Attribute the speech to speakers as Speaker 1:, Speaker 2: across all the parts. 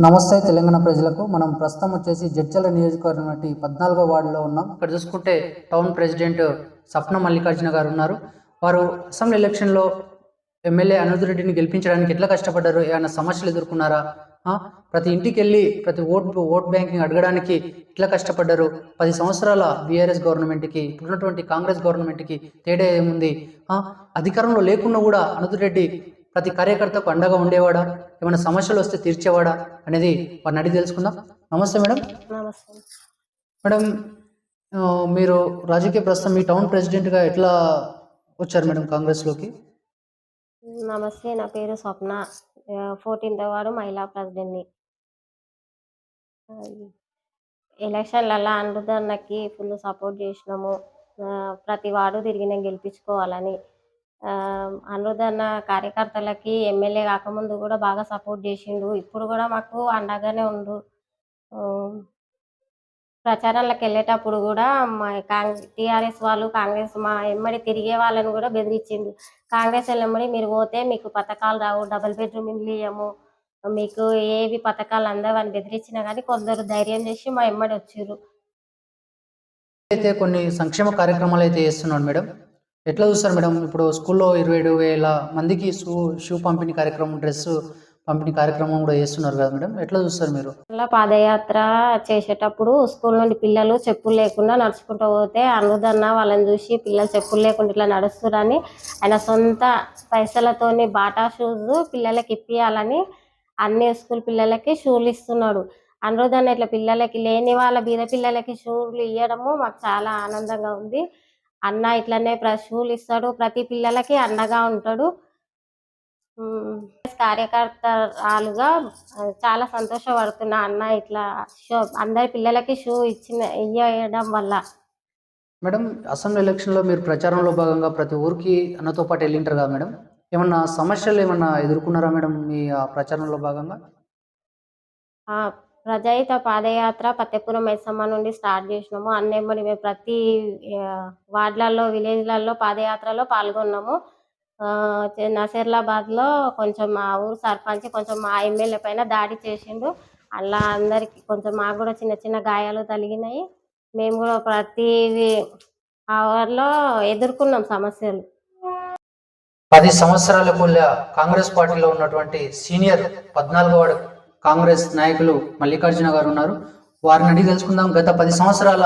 Speaker 1: నమస్తే తెలంగాణ ప్రజలకు. మనం ప్రస్తుతం వచ్చేసి జడ్చర్ల నియోజకవర్గం వంటి 14వ వార్డులో ఉన్నాం. ఇక్కడ చూసుకుంటే టౌన్ ప్రెసిడెంట్ సప్న మల్లికార్జున గారు ఉన్నారు. వారు అసెంబ్లీ ఎలక్షన్లో ఎమ్మెల్యే అనిరుద్ రెడ్డిని గెలిపించడానికి ఎట్లా కష్టపడ్డారు, ఏమైనా సమస్యలు ఎదుర్కొన్నారా, ప్రతి ఇంటికి వెళ్ళి ప్రతి ఓట్ బ్యాంకింగ్ అడగడానికి ఎట్లా కష్టపడ్డారు, 10 సంవత్సరాల బీఆర్ఎస్ గవర్నమెంట్కి ఇప్పుడున్నటువంటి కాంగ్రెస్ గవర్నమెంట్కి తేడా ఏముంది, అధికారంలో లేకుండా కూడా అనిరుద్ రెడ్డి ప్రతి కార్యకర్తకు అండగా ఉండేవాడా, ఏమైనా సమస్యలు వస్తే తీర్చేవాడా అనేది వారిని అడిగి తెలుసుకుందాం. నమస్తే మేడం.
Speaker 2: నమస్తే
Speaker 1: మేడం, మీరు రాజకీయ ప్రస్తుతం మీ టౌన్ ప్రెసిడెంట్గా ఎట్లా వచ్చారు మేడం కాంగ్రెస్లోకి?
Speaker 2: నమస్తే, నా పేరు స్వప్న, 14వ వార్డు మహిళా ప్రెసిడెంట్ని. ఎలక్షన్లలో అనిరుద్ అన్నకి ఫుల్ సపోర్ట్ చేసినాము. ప్రతి వార్డు తిరిగి నేను గెలిపించుకోవాలని. అనిరుద్ అన్న కార్యకర్తలకి ఎమ్మెల్యే కాకముందు కూడా బాగా సపోర్ట్ చేసిండు, ఇప్పుడు కూడా మాకు అండగానే ఉండు. ప్రచారాలకు వెళ్ళేటప్పుడు కూడా మా టీఆర్ఎస్ వాళ్ళు కాంగ్రెస్ మా ఎమ్మడి తిరిగే వాళ్ళని కూడా బెదిరించిండు. కాంగ్రెస్ ఎమ్మడి మీరు పోతే మీకు పథకాలు రావు, డబుల్ బెడ్రూమ్ ఇల్లు ఇయ్యము, మీకు ఏవి పథకాలు అందవని బెదిరించినా కానీ కొందరు ధైర్యం చేసి మా ఎమ్మడి వచ్చారు.
Speaker 1: అయితే కొన్ని సంక్షేమ కార్యక్రమాలు అయితే చేస్తున్నాడు మేడం, ఎట్లా చూస్తారు మేడం? ఇప్పుడు స్కూల్లో 27,000 మందికి షూ పంపిణీ కార్యక్రమం, డ్రెస్ పంపిణీ కార్యక్రమం కూడా చేస్తున్నారు కదా మేడం, ఎట్లా చూస్తారు మీరు?
Speaker 2: అలా పాదయాత్ర చేసేటప్పుడు స్కూల్ నుండి పిల్లలు చెప్పులు లేకుండా నడుచుకుంటూ పోతే అనిరుద్ అన్న వాళ్ళని చూసి పిల్లలు చెప్పులు లేకుండా ఇట్లా నడుస్తున్నారని ఆయన సొంత పైసలతోని బాటా షూస్ పిల్లలకి ఇప్పియాలని అన్ని స్కూల్ పిల్లలకి షూలు ఇస్తున్నాడు. అనిరుద్ అన్న ఇట్లా పిల్లలకి లేని వాళ్ళ బీద పిల్లలకి షూలు ఇవ్వడము మాకు చాలా ఆనందంగా ఉంది. అన్న ఇట్లనే షూలు ఇస్తాడు, ప్రతి పిల్లలకి అండగా ఉంటాడు. కార్యకర్తలుగా చాలా సంతోషపడుతున్నా అన్న ఇట్లా అందరి పిల్లలకి షూ ఇవ్వడం వల్ల.
Speaker 1: మేడం, అసెంబ్లీ ఎలక్షన్లో మీరు ప్రచారంలో భాగంగా ప్రతి ఊరికి అన్నతో పాటు వెళ్ళింటారు కదా మేడం, ఏమన్నా సమస్యలు ఏమన్నా ఎదుర్కొన్నారా మేడం మీ ప్రచారంలో భాగంగా?
Speaker 2: ప్రజాహిత పాదయాత్ర పత్తెపురం మైసమ్మ నుండి స్టార్ట్ చేసినాము. అన్నెమ్మడి మేము ప్రతి వార్డులలో విలేజ్లలో పాదయాత్రలో పాల్గొన్నాము. నసీర్లాబాద్లో కొంచెం మా ఊరు సర్పంచ్ కొంచెం మా ఎమ్మెల్యే పైన దాడి చేసిండు. అలా అందరికి కొంచెం మాకు కూడా చిన్న చిన్న గాయాలు తగిలినాయి. మేము కూడా ప్రతి అవర్లో ఎదుర్కొన్నాం సమస్యలు.
Speaker 1: 10 సంవత్సరాల కాంగ్రెస్ పార్టీలో ఉన్నటువంటి సీనియర్ 14వ వార్డు కాంగ్రెస్ నాయకులు మల్లికార్జున గారు ఉన్నారు. వారిని అడిగి తెలుసుకుందాం, గత 10 సంవత్సరాల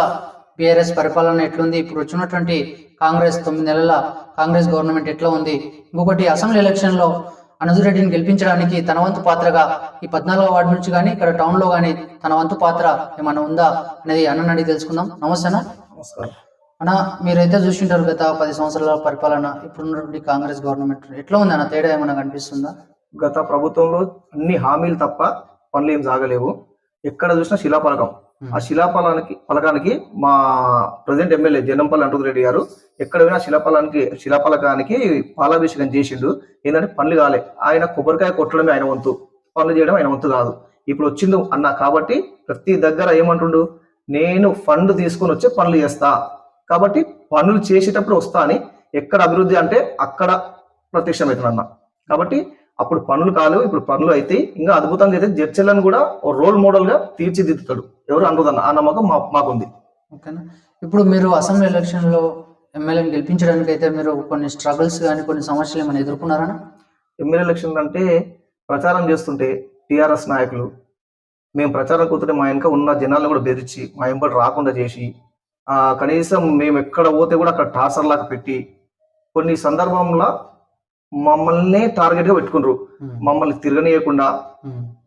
Speaker 1: బీఆర్ఎస్ పరిపాలన ఎట్లుంది, ఇప్పుడు వచ్చినటువంటి కాంగ్రెస్ 9 నెలల కాంగ్రెస్ గవర్నమెంట్ ఎట్లా ఉంది, ఇంకొకటి అసెంబ్లీ ఎలక్షన్లో అనిరుద్ రెడ్డిని గెలిపించడానికి తన వంతు పాత్రగా ఈ 14వ వార్డు నుంచి కానీ ఇక్కడ టౌన్లో కానీ తన వంతు పాత్ర ఏమైనా ఉందా అనేది అన్నని అడిగి తెలుసుకుందాం. నమస్తే అన్న.
Speaker 3: నమస్కారం
Speaker 1: అన్న, మీరైతే చూసింటారు గత 10 సంవత్సరాల పరిపాలన, ఇప్పుడున్నటువంటి కాంగ్రెస్ గవర్నమెంట్ ఎట్లా ఉంది అన్న, తేడా ఏమైనా కనిపిస్తుందా?
Speaker 3: గత ప్రభుత్వంలో అన్ని హామీలు తప్ప పనులు ఏం సాగలేవు. ఎక్కడ చూసినా శిలాఫలకం. ఆ పలకానికి మా ప్రజెంట్ ఎమ్మెల్యే జనంపల్లి అనిరుద్ రెడ్డి గారు ఎక్కడ పోయినా శిలాఫలకానికి పాలాభిషేకం చేసిండు. ఏంటంటే పనులు కాలే, ఆయన కొబ్బరికాయ కొట్టడమే ఆయన వంతు, పనులు చేయడం ఆయన వంతు కాదు. ఇప్పుడు వచ్చింది అన్న కాబట్టి ప్రతి దగ్గర ఏమంటుండు, నేను ఫండ్ తీసుకొని వచ్చే పనులు చేస్తా, కాబట్టి పనులు చేసేటప్పుడు వస్తా అని. ఎక్కడ అభివృద్ధి అంటే అక్కడ ప్రత్యక్షమవుతుంది. కాబట్టి అప్పుడు పనులు కాలేవు, ఇప్పుడు పనులు అయితే ఇంకా అద్భుతంగా అయితే జడ్చర్లను కూడా ఓ రోల్ మోడల్ గా తీర్చిదిద్దుతాడు ఎవరు అనిరుద్ అన్న. ఆ నమ్మకం మాకుంది.
Speaker 1: ఓకేనా. ఇప్పుడు మీరు అసెంబ్లీ ఎలక్షన్లో ఎమ్మెల్యేని గెలిపించడానికి అయితే మీరు కొన్ని స్ట్రగుల్స్ కానీ కొన్ని సమస్యలు ఏమైనా ఎదుర్కొన్నారా?
Speaker 3: ఎమ్మెల్యే ఎలక్షన్ అంటే ప్రచారం చేస్తుంటే టీఆర్ఎస్ నాయకులు మేము ప్రచారం కూతుంటే మా వెనక ఉన్న జనాలను కూడా బెదిరించి మా వెంబడి రాకుండా చేసి, కనీసం మేము ఎక్కడ పోతే కూడా అక్కడ టార్చర్ లాగా పెట్టి కొన్ని సందర్భంలో మమ్మల్ని టార్గెట్ గా పెట్టుకున్నారు, మమ్మల్ని తిరగనీయకుండా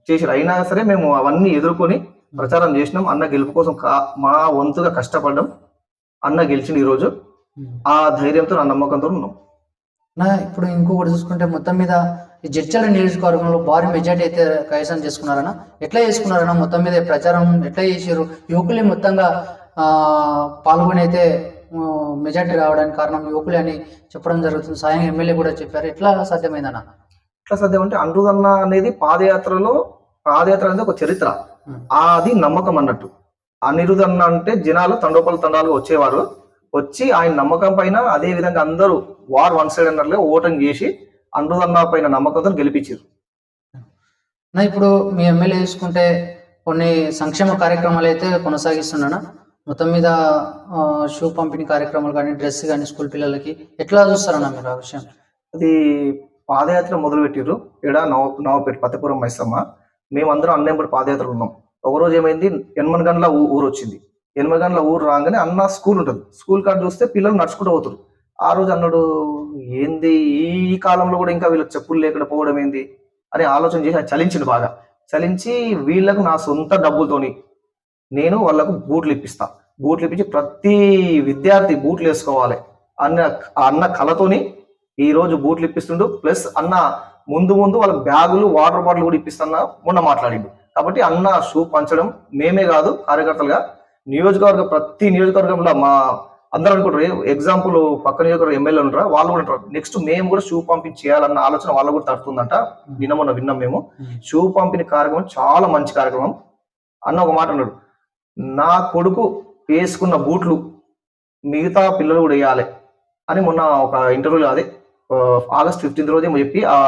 Speaker 3: చేసారు. అయినా సరే మేము అవన్నీ ఎదుర్కొని ప్రచారం చేసినాం. అన్న గెలుపు కోసం మా వంతుగా కష్టపడ్డాం. అన్న గెలిచింది ఈరోజు. ఆ ధైర్యంతో నా నమ్మకంతో ఉన్నాం.
Speaker 1: ఇప్పుడు ఇంకొకటి చూసుకుంటే మొత్తం మీద ఈ జడ్చర్ల నియోజకవర్గంలో భారీ మెజార్టీ అయితే కైవసం చేసుకున్నారన్న, ఎట్లా చేసుకున్నారన్న? మొత్తం మీద ప్రచారం ఎట్లా చేసారు? యువకులే మొత్తంగా పాల్గొని అయితే మెజార్టీ రావడానికి కారణం యువకులే అని చెప్పడం జరుగుతుంది. సాయం ఎమ్మెల్యే కూడా చెప్పారు. ఎట్లా సాధ్యమైందన్న?
Speaker 3: ఎట్లా సాధ్యం అంటే అనిరుద్ అన్న అనేది పాదయాత్ర అనేది ఒక చరిత్ర, అది నమ్మకం అన్నట్టు. అనిరుద్ అన్న అంటే జనాలు తండోపాలుగా వచ్చేవారు, వచ్చి ఆయన నమ్మకం పైన అదే విధంగా అందరూ వార్ వన్ సైడ్ అన్నట్లుగా ఓటింగ్ చేసి అనిరుద్ అన్న పైన నమ్మకంతో గెలిపించారు.
Speaker 1: ఇప్పుడు మీ ఎమ్మెల్యే చూసుకుంటే కొన్ని సంక్షేమ కార్యక్రమాలు అయితే కొనసాగిస్తున్నానా, మొత్తం మీద షూ పంపిణీ కార్యక్రమాలు కానీ, డ్రెస్ కానీ స్కూల్ పిల్లలకి ఎట్లా చూస్తారన్నా మీరు ఆ విషయం?
Speaker 3: అది పాదయాత్ర మొదలు పెట్టిర్రు ఇక్కడ నవపేట పత్తిపురం మైసమ్మ. మేమందరం అన్నంబడి పాదయాత్రలు ఉన్నాం. ఒకరోజు ఏమైంది, ఎనమనగండ్ల ఊరు వచ్చింది. ఎనమనగండ్ల ఊరు రాగానే అన్న స్కూల్ ఉంటుంది, స్కూల్ కాడ చూస్తే పిల్లలు నడుచుకుంటూ పోతారు. ఆ రోజు అన్నాడు, ఏంది ఈ కాలంలో కూడా ఇంకా వీళ్ళకి చెప్పులు లేకుండా పోవడం ఏంది అని ఆలోచన చేసి అది చలించిండు బాగా. చలించి వీళ్ళకు నా సొంత డబ్బులతోని నేను వాళ్ళకు బూట్లు ఇప్పిస్తా, బూట్లు ఇప్పించి ప్రతి విద్యార్థి బూట్లు వేసుకోవాలి అన్న అన్న కళతోని ఈ రోజు బూట్లు ఇప్పిస్తుండు. ప్లస్ అన్న ముందు ముందు వాళ్ళకి బ్యాగులు వాటర్ బాటిల్ కూడా ఇప్పిస్తున్నా మొన్న మాట్లాడిండు. కాబట్టి అన్న షూ పంచడం మేమే కాదు కార్యకర్తలుగా ప్రతి నియోజకవర్గంలో మా అందరూ అనుకుంటారు. ఎగ్జాంపుల్ పక్క నియోజకవర్గం ఎమ్మెల్యే ఉంటారా, వాళ్ళు కూడా ఉంటారు. నెక్స్ట్ మేము కూడా షూ పంపిణీ చేయాలన్న ఆలోచన వాళ్ళకు కూడా తడుతుందంట. మొన్న విన్నాం మేము. షూ పంపిణీ కార్యక్రమం చాలా మంచి కార్యక్రమం. అన్న ఒక మాట అన్నాడు, నా కొడుకు వేసుకున్న బూట్లు మిగతా పిల్లలు కూడా వేయాలి అని మొన్న ఒక ఇంటర్వ్యూలో, అదే ఆగస్ట్ 15 రోజు చెప్పి ఆ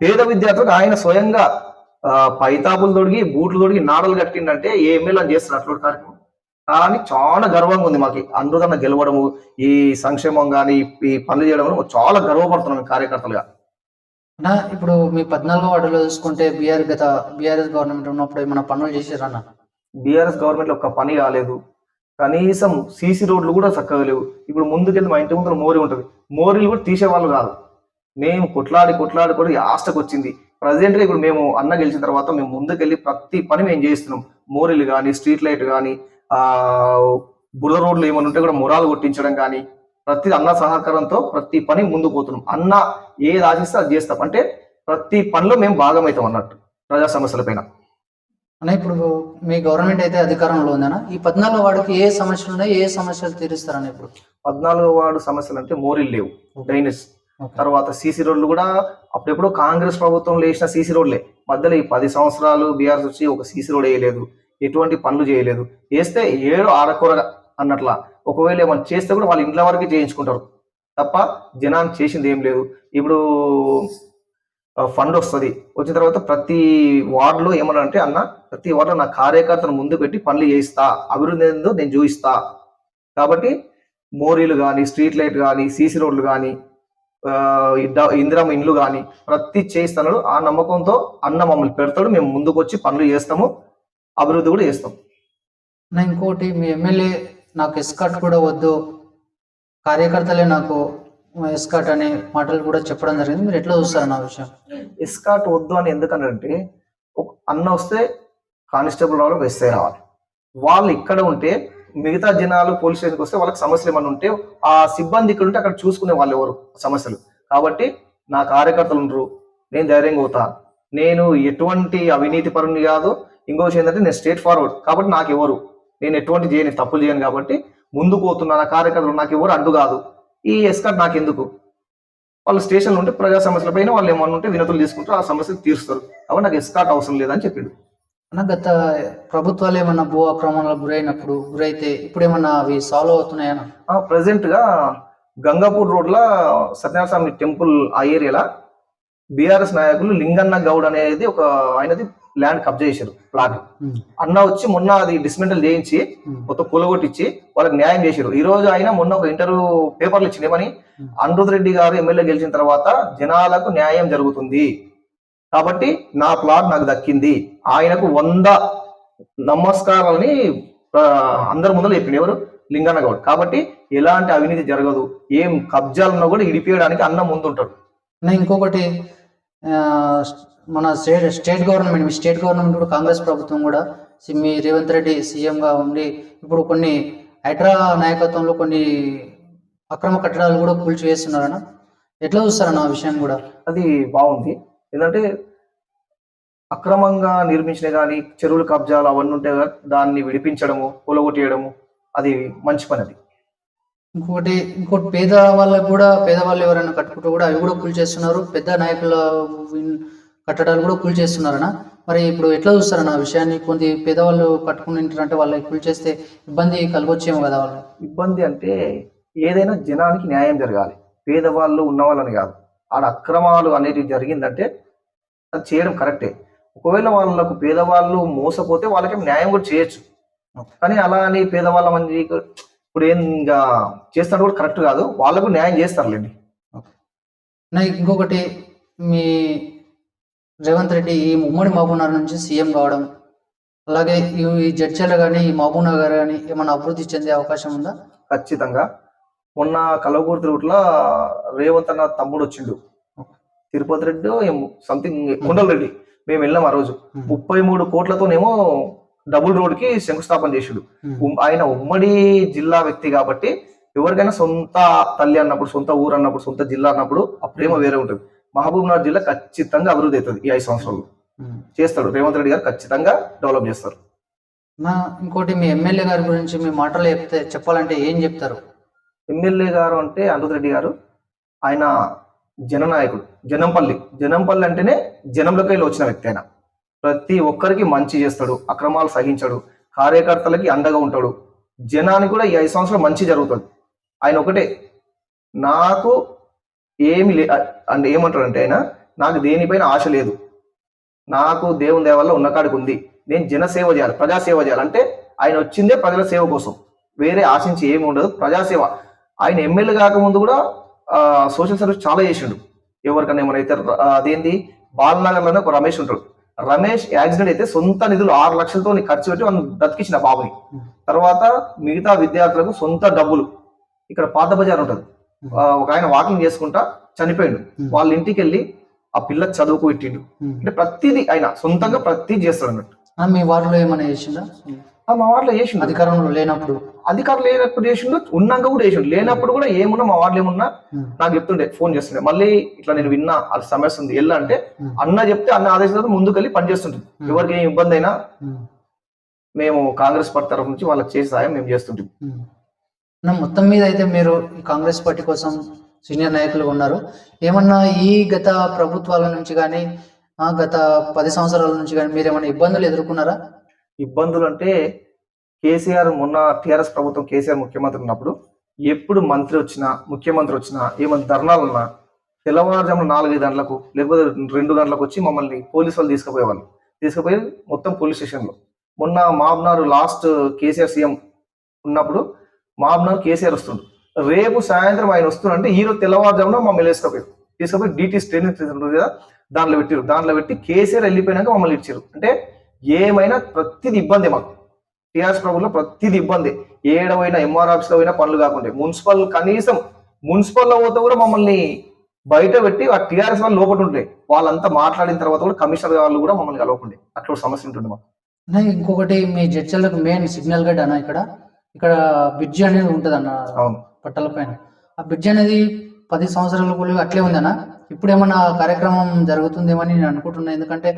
Speaker 3: పేద విద్యార్థులకు ఆయన స్వయంగా పైతాపులు తొడిగి బూట్లు తొడిగి నాడలు కట్టిండంటే ఏ ఎమ్మెల్యే చేస్తారు అటువంటి కార్యక్రమం. కానీ చాలా గర్వంగా ఉంది మాకు అందుదన్న గెలవడము, ఈ సంక్షేమం కానీ ఈ పనులు చేయడం చాలా గర్వపడుతున్నాం కార్యకర్తలుగా.
Speaker 1: ఇప్పుడు మీ 14వ వార్డులో చూసుకుంటే బీఆర్ఎస్ గవర్నమెంట్ ఉన్నప్పుడు ఏమైనా పనులు చేశారన్న?
Speaker 3: బీఆర్ఎస్ గవర్నమెంట్ లో ఒక్క పని కాలేదు. కనీసం సీసీ రోడ్లు కూడా చక్కగా లేవు. ఇప్పుడు ముందుకెళ్ళి మా ఇంటి ముందు మోరీ ఉంటుంది, మోరీలు కూడా తీసేవాళ్ళు కాదు. మేము కొట్లాడి కూడా ఆస్టకు వచ్చింది. ప్రజెంట్ గా ఇప్పుడు మేము అన్న గెలిచిన తర్వాత మేము ముందుకెళ్ళి ప్రతి పని మేము చేస్తున్నాం. మోరీలు కానీ, స్ట్రీట్ లైట్ కానీ, బురద రోడ్లు ఏమైనా ఉంటే కూడా మురాలు కొట్టించడం కానీ, ప్రతి అన్న సహకారంతో ప్రతి పని ముందుకు పోతున్నాం. అన్న ఏది ఆశిస్తే అది చేస్తాం. అంటే ప్రతి పనిలో మేము భాగమవుతాం అన్నట్టు ప్రజా సమస్యల పైన.
Speaker 1: ఇప్పుడు మీ గవర్నమెంట్ అయితే అధికారంలో ఉందనా, ఈ 14వ వార్డుకి ఏ సమస్యలు ఉన్నాయి, ఏ సమస్యలు తీరుస్తారని? ఇప్పుడు
Speaker 3: 14వ వార్డు సమస్యలు అంటే మోరీలు లేవు, డ్రైనేజ్, తర్వాత సీసీ రోడ్లు కూడా అప్పుడెప్పుడు కాంగ్రెస్ ప్రభుత్వంలో వేసిన సీసీ రోడ్లే. మధ్యలో ఈ 10 సంవత్సరాలు బీఆర్ఎస్ వచ్చి ఒక సీసీ రోడ్ వేయలేదు, ఎటువంటి పనులు చేయలేదు. వేస్తే ఏడు ఆడకూరగా అన్నట్లా. ఒకవేళ ఏమైనా చేస్తే కూడా వాళ్ళ ఇంట్లో వరకే చేయించుకుంటారు తప్ప జనానికి చేసింది ఏం లేదు. ఇప్పుడు ఫండ్ వస్తుంది, వచ్చిన తర్వాత ప్రతి వార్డులో ఏమన్నా అంటే అన్న ప్రతి వార్డులో నా కార్యకర్తను ముందు పెట్టి పనులు చేయిస్తా, అభివృద్ధి ఏందో నేను చూపిస్తా. కాబట్టి మోరీలు కానీ, స్ట్రీట్ లైట్ కానీ, సీసీ రోడ్లు కానీ, ఇందిరమ్మ ఇండ్లు కానీ ప్రతి చేయిస్తాడు. ఆ నమ్మకంతో అన్న మమ్మల్ని పెడతాడు, మేము ముందుకు వచ్చి పనులు చేస్తాము, అభివృద్ధి కూడా చేస్తాం.
Speaker 1: ఇంకోటి, మీ ఎమ్మెల్యే నాకు ఎస్కాట్ కూడా వద్దు, కార్యకర్తలే నాకు ఎస్కాట్ అనే మాటలు కూడా చెప్పడం జరిగింది. మీరు ఎట్లా చూస్తారు నా విషయం?
Speaker 3: ఎస్కాట్ వద్దు అని ఎందుకనంటే, అన్న వస్తే కానిస్టేబుల్ రావాలి, ఎస్ఐ రావాలి. వాళ్ళు ఇక్కడ ఉంటే మిగతా జనాలు పోలీస్ స్టేషన్కి వస్తే వాళ్ళకి సమస్యలు ఏమన్నా ఉంటే ఆ సిబ్బంది ఇక్కడ ఉంటే అక్కడ చూసుకునే వాళ్ళు ఎవరు సమస్యలు. కాబట్టి నా కార్యకర్తలు ఉండరు, నేను ధైర్యంగా పోతా. నేను ఎటువంటి అవినీతి పరుని కాదు. ఇంకో విషయం ఏంటంటే నేను స్ట్రేట్ ఫార్వర్డ్. కాబట్టి నాకు ఎవరు, నేను ఎటువంటి చేయని తప్పులు చేయను. కాబట్టి ముందుకు పోతున్నా. నా కార్యకర్తలు నాకు ఎవరు అడ్డు కాదు. ఈ ఎస్కాట్ నాకు ఎందుకు? వాళ్ళు స్టేషన్లో ఉంటే ప్రజా సమస్యల పైన వాళ్ళు ఏమన్నా ఉంటే వినతులు తీసుకుంటారు, ఆ సమస్యలు తీరుస్తారు. కాబట్టి నాకు ఎస్కాట్ అవసరం లేదని చెప్పిండు.
Speaker 1: గత ప్రభుత్వాలు ఏమన్నా భూ ఆక్రమణలకు గురైతే ఇప్పుడు ఏమన్నా అవి సాల్వ్ అవుతున్నాయన్నా?
Speaker 3: ప్రెసెంట్ గా గంగాపూర్ రోడ్ లా సత్యనారాయణ స్వామి టెంపుల్ ఆ ఏరియాలో బీఆర్ఎస్ నాయకులు లింగన్న గౌడ్ అనేది ఒక ఆయనది ల్యాండ్ కబ్జా చేశారు, ప్లాట్. అన్న వచ్చి మొన్న అది డిస్మెంటల్ చేయించి మొత్తం కూలగొట్టించి వాళ్ళకి న్యాయం చేశారు. ఈ రోజు ఆయన మొన్న ఒక ఇంటర్వ్యూ పేపర్లు ఇచ్చింది, ఏమని, అనిరుద్ రెడ్డి గారు ఎమ్మెల్యే గెలిచిన తర్వాత జనాలకు న్యాయం జరుగుతుంది కాబట్టి నా ప్లాట్ నాకు దక్కింది, ఆయనకు 100 నమస్కారాలని అందరి ముందర చెప్పింది. ఎవరు? లింగన్న గౌడ్. కాబట్టి ఎలాంటి అవినీతి జరగదు, ఏం కబ్జాలున్నా కూడా ఇడిపియడానికి అన్న ముందుంటాడు.
Speaker 1: ఇంకొకటి, మన స్టేట్ గవర్నమెంట్, మీ స్టేట్ గవర్నమెంట్ కూడా కాంగ్రెస్ ప్రభుత్వం కూడా మీ రేవంత్ రెడ్డి సీఎంగా ఉండి ఇప్పుడు కొన్ని హైడ్రా నాయకత్వంలో కొన్ని అక్రమ కట్టడాలు కూడా కూల్చివేస్తున్నారన్న, ఎట్లా చూస్తారన్న ఆ విషయం కూడా?
Speaker 3: అది బాగుంది. ఏంటంటే అక్రమంగా నిర్మించిన కానీ చెరువులు కబ్జాలు అవన్నీ ఉంటే దాన్ని విడిపించడము, కూలగొట్టేయడము, అది మంచి పని. అది
Speaker 1: ఇంకోటి పేదవాళ్ళు ఎవరైనా కట్టుకుంటూ కూడా అవి కూడా కూల్చేస్తున్నారు, పెద్ద నాయకుల కట్టడాలు కూడా కూల్చేస్తున్నారన్న. మరి ఇప్పుడు ఎట్లా చూస్తారన్న ఆ విషయాన్ని? కొంత పేదవాళ్ళు కట్టుకుంటారంటే వాళ్ళకి కూల్చేస్తే ఇబ్బంది కలగొచ్చేమో కదా వాళ్ళు?
Speaker 3: ఇబ్బంది అంటే ఏదైనా జనానికి న్యాయం జరగాలి, పేదవాళ్ళు ఉన్నవాళ్ళని కాదు. ఆడ అక్రమాలు అనేటివి జరిగిందంటే అది చేయడం కరెక్టే. ఒకవేళ వాళ్ళకు పేదవాళ్ళు మోసపోతే వాళ్ళకి న్యాయం కూడా చేయొచ్చు. కానీ అలా అని పేదవాళ్ళ మంది ఇప్పుడు ఏం ఇంకా చేస్తాడు కూడా కరెక్ట్ కాదు. వాళ్ళకు న్యాయం చేస్తారులేండి.
Speaker 1: ఇంకొకటి, మీ రేవంత్ రెడ్డి ఈ ఉమ్మడి మహబూబ్నగర్ నుంచి సీఎం కావడం, అలాగే ఈ జడ్చర్ల కానీ ఈ మహబూబ్నగర్ కానీ ఏమైనా అభివృద్ధి చెందే అవకాశం ఉందా?
Speaker 3: ఖచ్చితంగా. మొన్న కలవకూరు తిరుగుట్ల రేవంత్ అన్న తమ్ముడు వచ్చిండు, తిరుపతి రెడ్డి సంథింగ్ కొండల రెడ్డి. మేము వెళ్ళాం ఆ రోజు. 33 కోట్లతోనేమో డబుల్ రోడ్ కి శంకుస్థాపన చేసాడు. ఆయన ఉమ్మడి జిల్లా వ్యక్తి కాబట్టి ఎవరికైనా సొంత తల్లి అన్నప్పుడు, సొంత ఊరు అన్నప్పుడు, సొంత జిల్లా అన్నప్పుడు ఆ ప్రేమ వేరే ఉంటుంది. మహబూబ్నగర్ జిల్లా ఖచ్చితంగా అభివృద్ధి అవుతుంది ఈ 5 సంవత్సరాలు. చేస్తాడు రేవంత్ రెడ్డి గారు, ఖచ్చితంగా డెవలప్ చేస్తారు.
Speaker 1: ఇంకోటి, మీ ఎమ్మెల్యే గారి గురించి మీ మాటలు చెప్పాలంటే ఏం చెప్తారు?
Speaker 3: ఎమ్మెల్యే గారు అంటే అనిరుద్ రెడ్డి గారు, ఆయన జననాయకుడు. జనంపల్లి అంటేనే జనంలోకి వెళ్ళి వచ్చిన వ్యక్తి. ఆయన ప్రతి ఒక్కరికి మంచి చేస్తాడు, అక్రమాలు సహించాడు, కార్యకర్తలకి అండగా ఉంటాడు. జనానికి కూడా ఈ 5 సంవత్సరాలు మంచి జరుగుతుంది. ఆయన ఒకటే, నాకు ఏమి అంటే ఏమంటాడంటే ఆయన, నాకు దేనిపైన ఆశ లేదు, నాకు దేవుని దయ వల్ల ఉన్నకాడికి ఉంది, నేను జనసేవ చేయాలి, ప్రజాసేవ చేయాలి. అంటే ఆయన వచ్చిందే ప్రజల సేవ కోసం, వేరే ఆశించి ఏమి ఉండదు, ప్రజాసేవ. ఆయన ఎమ్మెల్యే కాకముందు కూడా సోషల్ సర్వీస్ చాలా చేసిండు. ఎవరికన్నా ఏమైనా అయితే అదేంటి బాలనగర్లోనే ఒక రమేష్ ఉంటాడు. రమేష్ యాక్సిడెంట్ అయితే సొంత నిధులు 6 లక్షలతో ఖర్చు పెట్టి వాళ్ళు బ్రతికించిన బాబుని. తర్వాత మిగతా విద్యార్థులకు సొంత డబ్బులు, ఇక్కడ పాత బజార్ ఉంటుంది, ఒక ఆయన వాకింగ్ చేసుకుంటా చనిపోయిండు. వాళ్ళ ఇంటికి వెళ్ళి ఆ పిల్ల చదువుకు పెట్టిండు. అంటే ప్రతిదీ ఆయన సొంతంగా ప్రతిదీ చేస్తాడు అన్నట్టు.
Speaker 1: మీ వార్డులో ఏమైనా చేసిండా?
Speaker 3: మా వార్డులో చేసిండు.
Speaker 1: అధికారంలో లేనప్పుడు
Speaker 3: చేసిండు, ఉన్నాక కూడా చేసిండు. లేనప్పుడు కూడా ఏమున్నా మా వార్డులో ఏమున్నా నాకు చెప్తుండే, ఫోన్ చేస్తుండే. మళ్ళీ ఇట్లా నేను విన్నా అది సమస్య ఉంది వెళ్ళా అంటే అన్న చెప్తే అన్న ఆదేశాలతో ముందుకు వెళ్ళి పనిచేస్తుంటుంది. ఎవరికి ఏం ఇబ్బంది అయినా మేము కాంగ్రెస్ పార్టీ తరఫు నుంచి వాళ్ళకి చేసే సాయం మేము చేస్తుంటాం.
Speaker 1: మొత్తం మీద అయితే మీరు కాంగ్రెస్ పార్టీ కోసం సీనియర్ నాయకులు ఉన్నారు. ఏమన్నా ఈ గత ప్రభుత్వాల నుంచి కానీ గత 10 సంవత్సరాల నుంచి కానీ మీరు ఏమైనా ఇబ్బందులు ఎదుర్కొన్నారా?
Speaker 3: ఇబ్బందులు అంటే కేసీఆర్, మొన్న టీఆర్ఎస్ ప్రభుత్వం కేసీఆర్ ముఖ్యమంత్రి ఉన్నప్పుడు ఎప్పుడు మంత్రి వచ్చినా ముఖ్యమంత్రి వచ్చినా ఏమైనా ధర్నాలు ఉన్నా తెల్లవారుజామున 4-5 గంటలకు లేకపోతే 2 గంటలకు వచ్చి మమ్మల్ని పోలీసు వాళ్ళు తీసుకుపోయి మొత్తం పోలీస్ స్టేషన్లో. మొన్న మహబూబ్నగర్ లాస్ట్ కేసీఆర్ సీఎం ఉన్నప్పుడు మహబూబ్నగర్ కేసీఆర్ వస్తుండు, రేపు సాయంత్రం ఆయన వస్తుండే ఈరోజు తెల్లవారుజామున మమ్మల్ని తీసుకుపోయి DT ట్రైనింగ్ ఉంటుంది కదా, దాంట్లో పెట్టి కేసీఆర్ వెళ్ళిపోయినాక మమ్మల్ని ఇచ్చారు. అంటే ఏమైనా ప్రతిది ఇబ్బంది మాకు. టీఆర్ఎస్ ప్రభుత్వంలో ప్రతిది ఇబ్బంది. ఏడవైనా MR ఆఫీస్లో పోయినా పనులు కాకుండా కనీసం మున్సిపల్లో పోతే కూడా మమ్మల్ని బయట పెట్టి ఆ టీఆర్ఎస్ వాళ్ళు లోపల ఉంటుండే. వాళ్ళంతా మాట్లాడిన తర్వాత కూడా కమిషనర్ వాళ్ళు కూడా మమ్మల్ని కలవకుండే. అట్లా సమస్య ఉంటుండే మాకు.
Speaker 1: ఇంకొకటి, మీ జడ్చర్లకు మెయిన్ సిగ్నల్ గడ్ అన్న, ఇక్కడ బ్రిడ్జి అనేది ఉంటుంది అన్న.
Speaker 3: అవును,
Speaker 1: పట్టాల పైన ఆ బ్రిడ్జి అనేది 10 సంవత్సరాల అట్లే ఉందన్న. ఇప్పుడు ఏమన్నా కార్యక్రమం జరుగుతుందేమని నేను అనుకుంటున్నా. ఎందుకంటే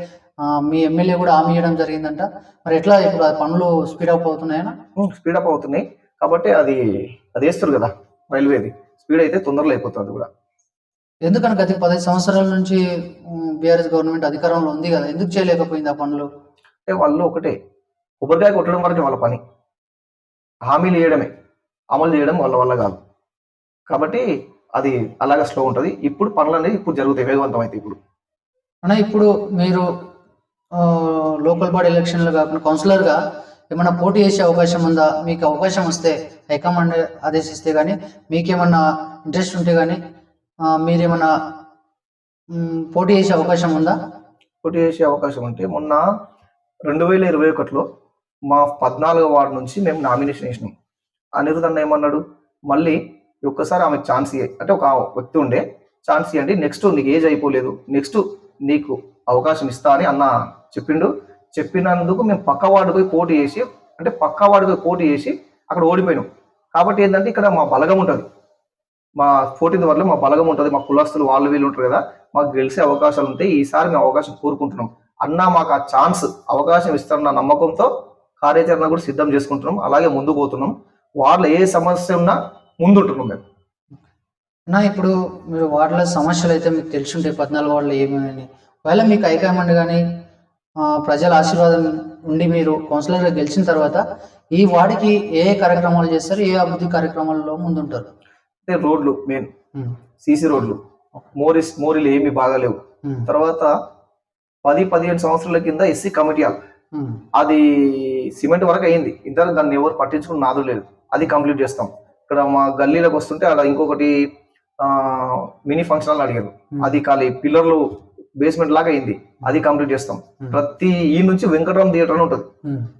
Speaker 1: మీ ఎమ్మెల్యే కూడా హామీ ఇవ్వడం జరిగిందంట. మరి ఎట్లా ఇప్పుడు ఆ పనులు స్పీడప్ అవుతున్నాయనా?
Speaker 3: స్పీడప్ అవుతున్నాయి కాబట్టి అది వేస్తారు కదా రైల్వేది, స్పీడ్ అయితే తొందరలో అయిపోతుంది కూడా.
Speaker 1: ఎందుకని గత 10 సంవత్సరాల నుంచి బీఆర్ఎస్ గవర్నమెంట్ అధికారంలో ఉంది కదా, ఎందుకు చేయలేకపోయింది ఆ పనులు?
Speaker 3: అంటే వాళ్ళు ఒకటే, కొబ్బరికాయ కొట్టడం వరకే వాళ్ళ పని, హామీలు ఇవ్వడమే, అమలు చేయడం వాళ్ళ వల్ల కాదు. కాబట్టి అది అలాగే స్లో ఉంటుంది. ఇప్పుడు పనులు అనేది ఇప్పుడు జరుగుతాయి, వేగవంతం అయితే.
Speaker 1: ఇప్పుడు మీరు లోకల్ బాడీ ఎలక్షన్లు కాకుండా కౌన్సిలర్గా ఏమన్నా పోటీ చేసే అవకాశం ఉందా? మీకు అవకాశం వస్తే హైకమాండ్ ఆదేశిస్తే కానీ, మీకేమన్నా ఇంట్రెస్ట్ ఉంటే కానీ మీరేమన్నా పోటీ చేసే అవకాశం ఉందా?
Speaker 3: పోటీ చేసే అవకాశం ఉంటే మొన్న 2021లో మా 14వ వార్డు నుంచి మేము నామినేషన్ వేసినాం. అనిరుద్ అన్న ఏమన్నాడు, మళ్ళీ ఒక్కసారి ఆమెకు ఛాన్స్ ఇయ్యి అంటే, ఒక వ్యక్తి ఉండే, ఛాన్స్ ఇవ్వండి, నెక్స్ట్ నీకు ఏజ్ అయిపోలేదు, నెక్స్ట్ నీకు అవకాశం ఇస్తా అని అన్న చెప్పిండు. చెప్పినందుకు మేము పక్క వార్డుకు పోటీ చేసి అక్కడ ఓడిపోయినాం. కాబట్టి ఏంటంటే ఇక్కడ మా బలగం ఉంటుంది, మా 14th వల్ల మా బలగం ఉంటుంది, మా కులస్తులు వాళ్ళు వీళ్ళు ఉంటారు కదా, మాకు గెలిచే అవకాశాలు ఉంటాయి. ఈసారి మేము అవకాశం కోరుకుంటున్నాం. అన్న మాకు ఆ ఛాన్స్ అవకాశం ఇస్తారన్న నమ్మకంతో కార్యాచరణ కూడా సిద్ధం చేసుకుంటున్నాం. అలాగే ముందు పోతున్నాం. వార్డులో ఏ సమస్య ఉన్నా ముందుంటున్నాం మేము.
Speaker 1: ఇప్పుడు మీరు వార్డులో సమస్యలు అయితే మీకు తెలిసి ఉంటాయి, 14 వార్డులో ఏమేమి. ఒకవేళ మీకు హైకమాండ్ కానీ ప్రజల ఆశీర్వాదం ఉండి మీరు కౌన్సిలర్గా గెలిచిన తర్వాత ఈ వార్డుకి ఏ కార్యక్రమాలు చేస్తారు, ఏ అభివృద్ధి కార్యక్రమాల్లో ముందుంటారు?
Speaker 3: అంటే రోడ్లు మెయిన్, CC రోడ్లు, మోరీలు ఏమి బాగాలేవు. తర్వాత 10-15 సంవత్సరాల కింద ఎస్సీ కమిటీ హాల్, అది సిమెంట్ వరకు అయింది. ఇంతవరకు దాన్ని ఎవరు పట్టించుకుని నాదు లేదు. అది కంప్లీట్ చేస్తాం. ఇక్కడ మా గల్లీలోకి వస్తుంటే అలా ఇంకొకటి మినీ ఫంక్షన్ హాల్ అడిగారు, అది ఖాళీ పిల్లర్లు బేస్మెంట్ లాగా అయింది, అది కంప్లీట్ చేస్తాం. ప్రతి ఈ నుంచి వెంకటరామ్ థియేటర్ అని ఉంటుంది,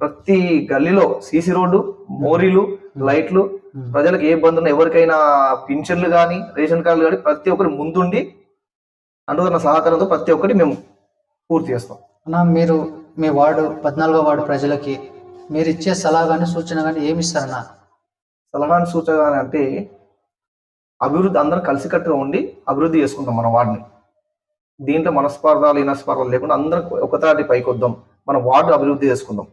Speaker 3: ప్రతి గల్లీలో సీసీ రోడ్డు, మోరీలు, లైట్లు, ప్రజలకు ఏ ఇబ్బంది ఉన్నా ఎవరికైనా పింఛన్లు కానీ రేషన్ కార్డులు కానీ ప్రతి ఒక్కరి ముందుండి అనుకున్న సహకారంతో ప్రతి ఒక్కటి మేము పూర్తి చేస్తాం.
Speaker 1: అన్న, మీరు మీ వార్డు 14వ వార్డు ప్రజలకి మీరు ఇచ్చే సలహా కానీ సూచన కానీ ఏమి ఇస్తారన్నా?
Speaker 3: సలహాను సూచన అంటే అభివృద్ధి, అందరం కలిసికట్టుగా ఉండి అభివృద్ధి చేసుకుంటాం మన వార్డుని. దీంట్లో మనస్పార్థాలు ఇనస్పార్థాలు లేకుండా అందరం ఒకతాటి పైకి వద్దాం, మన వార్డు అభివృద్ధి చేసుకుందాం.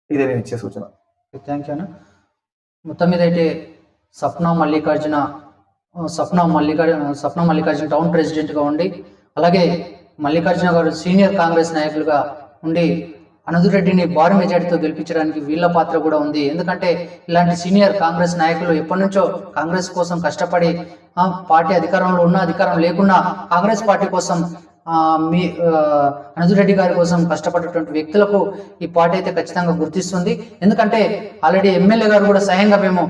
Speaker 3: ఇదే నేను ఇచ్చే సూచన.
Speaker 1: థ్యాంక్ యూ అన్న. మొత్తం మీద అయితే సప్నా మల్లికార్జున టౌన్ ప్రెసిడెంట్గా ఉండి, అలాగే మల్లికార్జున గారు సీనియర్ కాంగ్రెస్ నాయకులుగా ఉండి అనంతరెడ్డిని భారీ మెజార్టీతో గెలిపించడానికి వీళ్ళ పాత్ర కూడా ఉంది. ఎందుకంటే ఇలాంటి సీనియర్ కాంగ్రెస్ నాయకులు ఎప్పటి నుంచో కాంగ్రెస్ కోసం కష్టపడి పార్టీ అధికారంలో ఉన్న అధికారం లేకున్నా కాంగ్రెస్ పార్టీ కోసం అనంతరెడ్డి గారి కోసం కష్టపడేటువంటి వ్యక్తులకు ఈ పార్టీ అయితే ఖచ్చితంగా గుర్తిస్తుంది. ఎందుకంటే ఆల్రెడీ ఎమ్మెల్యే గారు కూడా స్వయంగా మేము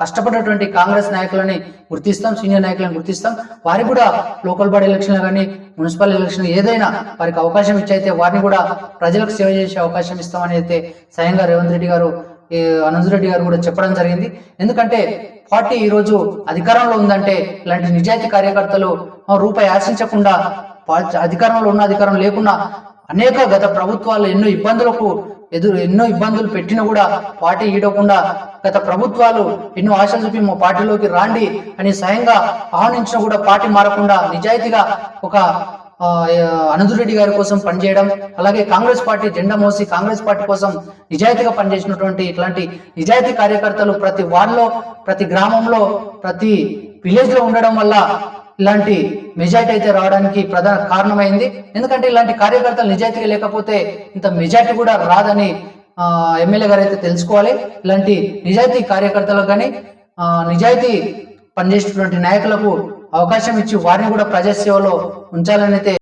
Speaker 1: కష్టపడేటువంటి కాంగ్రెస్ నాయకులని గుర్తిస్తాం, సీనియర్ నాయకులను గుర్తిస్తాం, వారికి కూడా లోకల్ బాడీ ఎలక్షన్లు కానీ మున్సిపల్ ఎలక్షన్ ఏదైనా వారికి అవకాశం ఇచ్చైతే వారిని కూడా ప్రజలకు సేవ చేసే అవకాశం ఇస్తామని అయితే స్వయంగా రేవంత్ రెడ్డి గారు, అనంతరెడ్డి గారు కూడా చెప్పడం జరిగింది. ఎందుకంటే పార్టీ ఈరోజు అధికారంలో ఉందంటే ఇలాంటి నిజాయితీ కార్యకర్తలు రూపాయి ఆశించకుండా, అధికారంలో ఉన్న అధికారం లేకున్నా అనేక గత ప్రభుత్వాలు ఎన్నో ఇబ్బందులు పెట్టినా కూడా పార్టీ ఈడకుండా గత ప్రభుత్వాలు ఎన్నో ఆశలు చూపి మా పార్టీలోకి రాండి అని స్వయంగా ఆహ్వానించినా కూడా పార్టీ మారకుండా నిజాయితీగా ఒక అనంతరెడ్డి గారి కోసం పనిచేయడం, అలాగే కాంగ్రెస్ పార్టీ జెండా మోసి కాంగ్రెస్ పార్టీ కోసం నిజాయితీగా పనిచేసినటువంటి ఇట్లాంటి నిజాయితీ కార్యకర్తలు ప్రతి వార్డులో, ప్రతి గ్రామంలో, ప్రతి విలేజ్ లో ఉండడం వల్ల ఇలాంటి మెజార్టీ అయితే రావడానికి ప్రధాన కారణమైంది. ఎందుకంటే ఇలాంటి కార్యకర్తలు నిజాయితీగా లేకపోతే ఇంత మెజార్టీ కూడా రాదని ఎమ్మెల్యే గారు అయితే తెలుసుకోవాలి. ఇలాంటి నిజాయితీ కార్యకర్తలకు కానీ నిజాయితీ పనిచేసేటువంటి నాయకులకు అవకాశం ఇచ్చి వారిని కూడా ప్రజాసేవలో ఉంచాలని అయితే